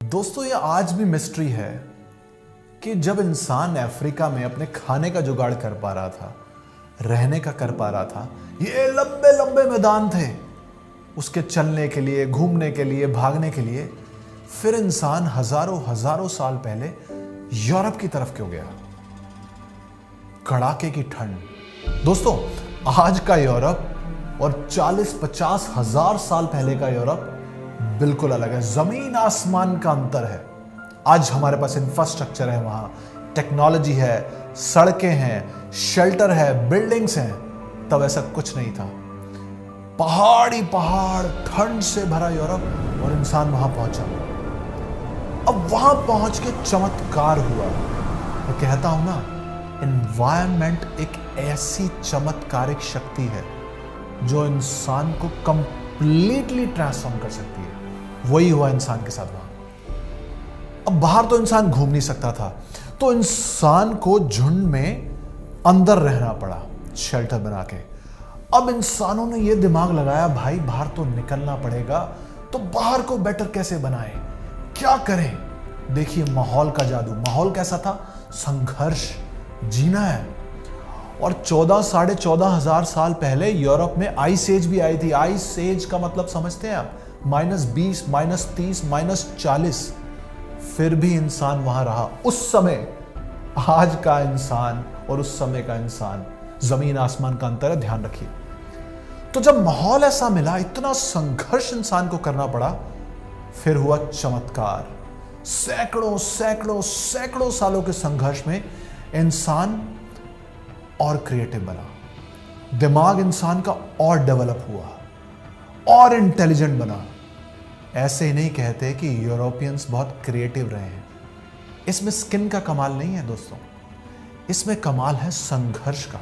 दोस्तों ये आज भी मिस्ट्री है कि जब इंसान अफ्रीका में अपने खाने का जुगाड़ कर पा रहा था, रहने का कर पा रहा था, ये लंबे लंबे मैदान थे उसके चलने के लिए, घूमने के लिए, भागने के लिए, फिर इंसान हजारों हजारों साल पहले यूरोप की तरफ क्यों गया? कड़ाके की ठंड। दोस्तों आज का यूरोप और 40-50 हजार साल पहले का यूरोप बिल्कुल अलग है। जमीन आसमान का अंतर है। आज हमारे पास इंफ्रास्ट्रक्चर है, वहां टेक्नोलॉजी है, सड़कें हैं, शेल्टर है, बिल्डिंग्स हैं। तब ऐसा कुछ नहीं था। पहाड़ी पहाड़, ठंड से भरा यूरोप, और इंसान वहां पहुंचा। अब वहां पहुंच के चमत्कार हुआ। मैं कहता हूं ना, एनवायरनमेंट एक ऐसी चमत्कारिक शक्ति है जो इंसान को कंप्लीटली ट्रांसफॉर्म कर सकती है। वही हुआ इंसान के साथ वहां। अब बाहर तो इंसान घूम नहीं सकता था, तो इंसान को झुंड में अंदर रहना पड़ा, शेल्टर बना के। अब इंसानों ने यह दिमाग लगाया, भाई बाहर तो निकलना पड़ेगा, तो बाहर को बेटर कैसे बनाए, क्या करें? देखिए माहौल का जादू। माहौल कैसा था? संघर्ष, जीना है। और 14-14.5 हजार साल पहले यूरोप में आइस एज भी आई थी। आइस एज का मतलब समझते हैं आप? -20, -30, -40। फिर भी इंसान वहां रहा। उस समय, आज का इंसान और उस समय का इंसान, जमीन आसमान का अंतर है, ध्यान रखिए। तो जब माहौल ऐसा मिला, इतना संघर्ष इंसान को करना पड़ा, फिर हुआ चमत्कार। सैकड़ों सैकड़ों सैकड़ों सालों के संघर्ष में इंसान और क्रिएटिव बना। दिमाग इंसान का और डेवलप हुआ और इंटेलिजेंट बना। ऐसे ही नहीं कहते कि यूरोपियंस बहुत क्रिएटिव रहे हैं। इसमें स्किन का कमाल नहीं है दोस्तों, इसमें कमाल है संघर्ष का।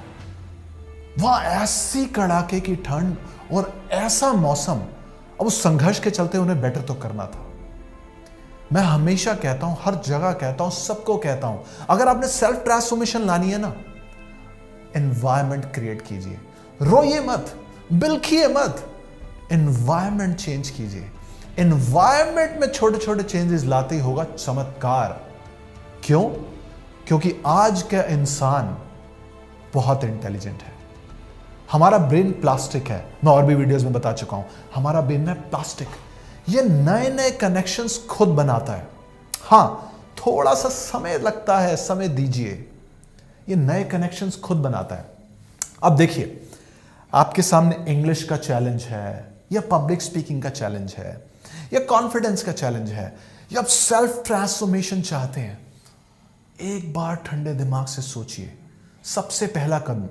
वहां ऐसी कड़ाके की ठंड और ऐसा मौसम, अब उस संघर्ष के चलते उन्हें बेटर तो करना था। मैं हमेशा कहता हूं, हर जगह कहता हूं, सबको कहता हूं, अगर आपने सेल्फ ट्रांसफॉर्मेशन लानी है ना, एनवायरनमेंट क्रिएट कीजिए। रोइए मत, बिलखिए मत, एनवायरनमेंट चेंज कीजिए। एनवायरनमेंट में छोटे छोटे चेंजेस लाते ही होगा चमत्कार। क्यों? क्योंकि आज का इंसान बहुत इंटेलिजेंट है। हमारा ब्रेन प्लास्टिक है, मैं और भी वीडियोस में बता चुका हूं। हमारा ब्रेन में प्लास्टिक, ये नए नए कनेक्शंस खुद बनाता है। हां, थोड़ा सा समय लगता है, समय दीजिए, ये नए कनेक्शंस खुद बनाता है। अब देखिए, आपके सामने इंग्लिश का चैलेंज है, या पब्लिक स्पीकिंग का चैलेंज है, या कॉन्फिडेंस का चैलेंज है, या आप सेल्फ ट्रांसफॉर्मेशन चाहते हैं। एक बार ठंडे दिमाग से सोचिए। सबसे पहला कदम,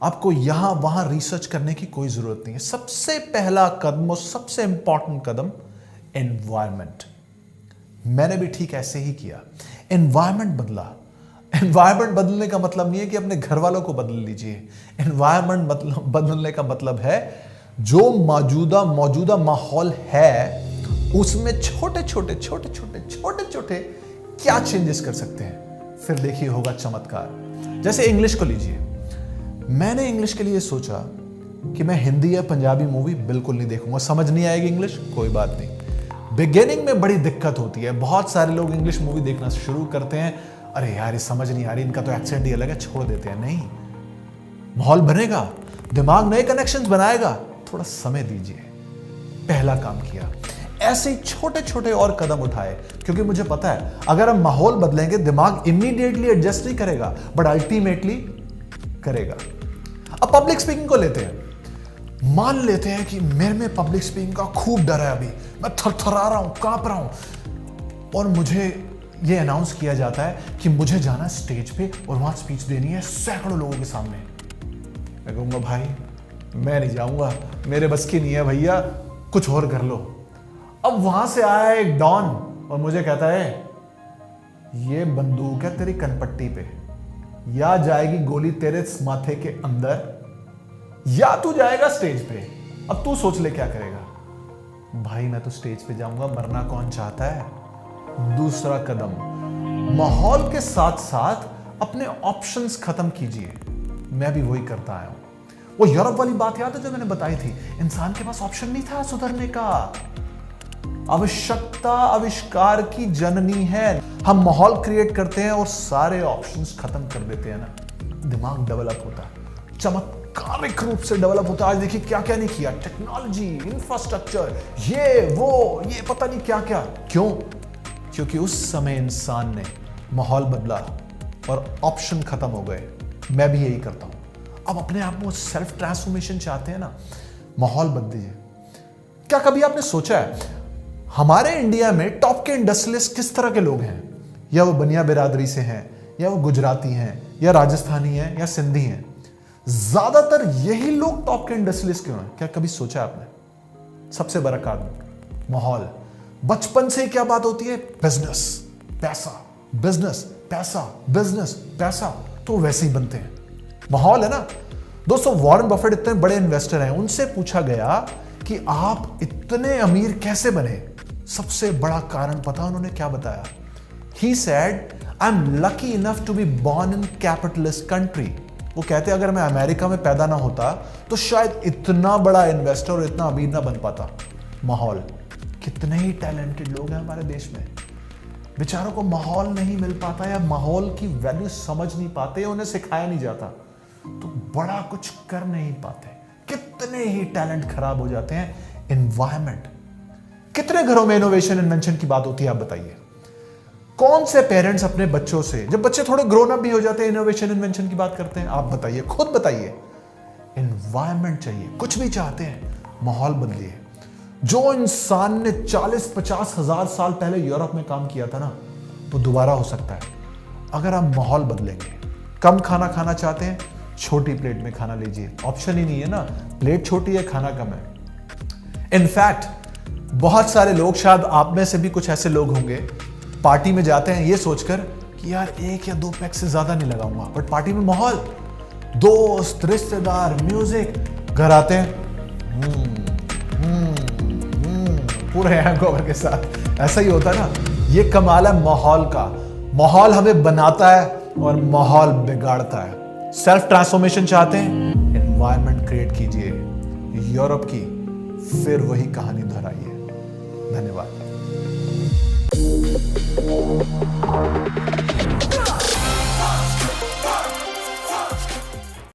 आपको यहां वहां रिसर्च करने की कोई जरूरत नहीं है। सबसे पहला कदम और सबसे इंपॉर्टेंट कदम, एनवायरनमेंट। मैंने भी ठीक ऐसे ही किया, एनवायरनमेंट बदला। एनवायरनमेंट बदलने का मतलब नहीं है कि अपने घर वालों को बदल लीजिए। एनवायरनमेंट बदलने का मतलब है जो मौजूदा माहौल है उसमें छोटे छोटे क्या चेंजेस कर सकते हैं, फिर देखिए होगा चमत्कार। जैसे इंग्लिश को लीजिए। मैंने इंग्लिश के लिए सोचा कि मैं हिंदी या पंजाबी मूवी बिल्कुल नहीं देखूंगा, समझ नहीं आएगी इंग्लिश, कोई बात नहीं। बिगिनिंग में बड़ी दिक्कत होती है, बहुत सारे लोग इंग्लिश मूवी देखना शुरू करते हैं, अरे यार ये समझ नहीं आ रही, इनका तो एक्सेंट ही अलग है, छोड़ देते हैं। नहीं, माहौल बनेगा, दिमाग नए कनेक्शंस बनाएगा, थोड़ा समय दीजिए। पहला काम किया। ऐसे ही छोटे छोटे और कदम उठाए, क्योंकि मुझे पता है अगर हम माहौल बदलेंगे, दिमाग इमीडिएटली एडजस्ट नहीं करेगा, बट अल्टीमेटली करेगा। अब पब्लिक स्पीकिंग को लेते हैं। मान लेते हैं कि मेरे में पब्लिक स्पीकिंग का खूब डर है, अभी मैं थरथरा रहा हूं, कांप रहा हूं, और मुझे यह अनाउंस किया जाता है कि मुझे जाना स्टेज पे और वहां स्पीच देनी है सैकड़ों लोगों के सामने। मैं कहूंगा भाई मैं नहीं जाऊंगा, मेरे बस की नहीं है भैया, कुछ और कर लो। अब वहां से आया एक डॉन और मुझे कहता है, ये बंदूक है तेरी कनपट्टी पे, या जाएगी गोली तेरे माथे के अंदर, या तू जाएगा स्टेज पे। अब तू सोच ले क्या करेगा। भाई मैं तो स्टेज पे जाऊंगा, मरना कौन चाहता है। दूसरा कदम, माहौल के साथ साथ अपने ऑप्शंस खत्म कीजिए। मैं भी वही करता आया हूं। वो यूरोप वाली बात याद है जो मैंने बताई थी, इंसान के पास ऑप्शन नहीं था सुधरने का। आवश्यकता आविष्कार की जननी है। हम माहौल क्रिएट करते हैं और सारे ऑप्शंस खत्म कर देते हैं ना, दिमाग डेवलप होता है, चमत्कारिक रूप से डेवलप होता है। आज देखिए क्या क्या नहीं किया, टेक्नोलॉजी, इंफ्रास्ट्रक्चर, ये वो, ये पता नहीं क्या क्या। क्यों? क्योंकि उस समय इंसान ने माहौल बदला और ऑप्शन खत्म हो गए। मैं भी यही करता हूं। अब अपने आप में सेल्फ ट्रांसफॉर्मेशन चाहते हैं ना, माहौल बदलिए। क्या कभी आपने सोचा है हमारे इंडिया में टॉप के इंडस्ट्रियलिस्ट किस तरह के लोग हैं? या वो बनिया बिरादरी से हैं, या वो गुजराती हैं, या राजस्थानी हैं, या सिंधी हैं? ज्यादातर यही लोग टॉप के इंडस्ट्रियलिस्ट क्यों हैं? क्या कभी सोचा आपने? सबसे बड़ा कारण माहौल। बचपन से क्या बात होती है? बिजनेस, पैसा, बिजनेस, पैसा, बिजनेस, पैसा, तो वैसे ही बनते हैं। माहौल है ना दोस्तों। वॉरेन बफेट इतने बड़े इन्वेस्टर हैं, उनसे पूछा गया कि आप इतने अमीर कैसे बने? सबसे बड़ा कारण पता उन्होंने क्या बताया? He said, I'm lucky enough to be born in capitalist country. वो कहते अगर मैं अमेरिका में पैदा ना होता तो शायद इतना बड़ा इन्वेस्टर और इतना अमीर ना बन पाता। माहौल। कितने ही टैलेंटेड लोग हैं हमारे देश में, बेचारों को माहौल नहीं मिल पाता या माहौल की वैल्यू समझ नहीं पाते, उन्हें सिखाया नहीं जाता तो बड़ा कुछ कर नहीं पाते। कितने ही टैलेंट खराब हो जाते हैं। एनवायरमेंट। कितने घरों में इनोवेशन इन्वेंशन की बात होती है? आप बताइए। कौन से पेरेंट्स अपने बच्चों से, जब बच्चे थोड़े ग्रोन अप भी हो जाते हैं, इनोवेशन इन्वेंशन की बात करते हैं? आप बताइए, खुद बताइए। एनवायरमेंट चाहिए। कुछ भी चाहते हैं, माहौल बदलिए। जो इंसान ने 40-50 हजार साल पहले यूरोप में काम किया था ना, वो दोबारा हो सकता है अगर आप माहौल बदलेंगे। कम खाना खाना चाहते हैं, छोटी प्लेट में खाना लीजिए। ऑप्शन ही नहीं है ना, प्लेट छोटी है, खाना कम है। इनफैक्ट बहुत सारे लोग, शायद आप में से भी कुछ ऐसे लोग होंगे, पार्टी में जाते हैं ये सोचकर कि यार 1 या 2 पैक से ज्यादा नहीं लगाऊंगा, बट पार्टी में माहौल, दोस्त, रिश्तेदार, म्यूजिक, घर आते हैं पूरे हैंगओवर के साथ। ऐसा ही होता है ना। ये कमाल है माहौल का। माहौल हमें बनाता है और माहौल बिगाड़ता है। सेल्फ ट्रांसफॉर्मेशन चाहते हैं, एनवायरनमेंट क्रिएट कीजिए। यूरोप की फिर वही कहानी दोहराइए। धन्यवाद।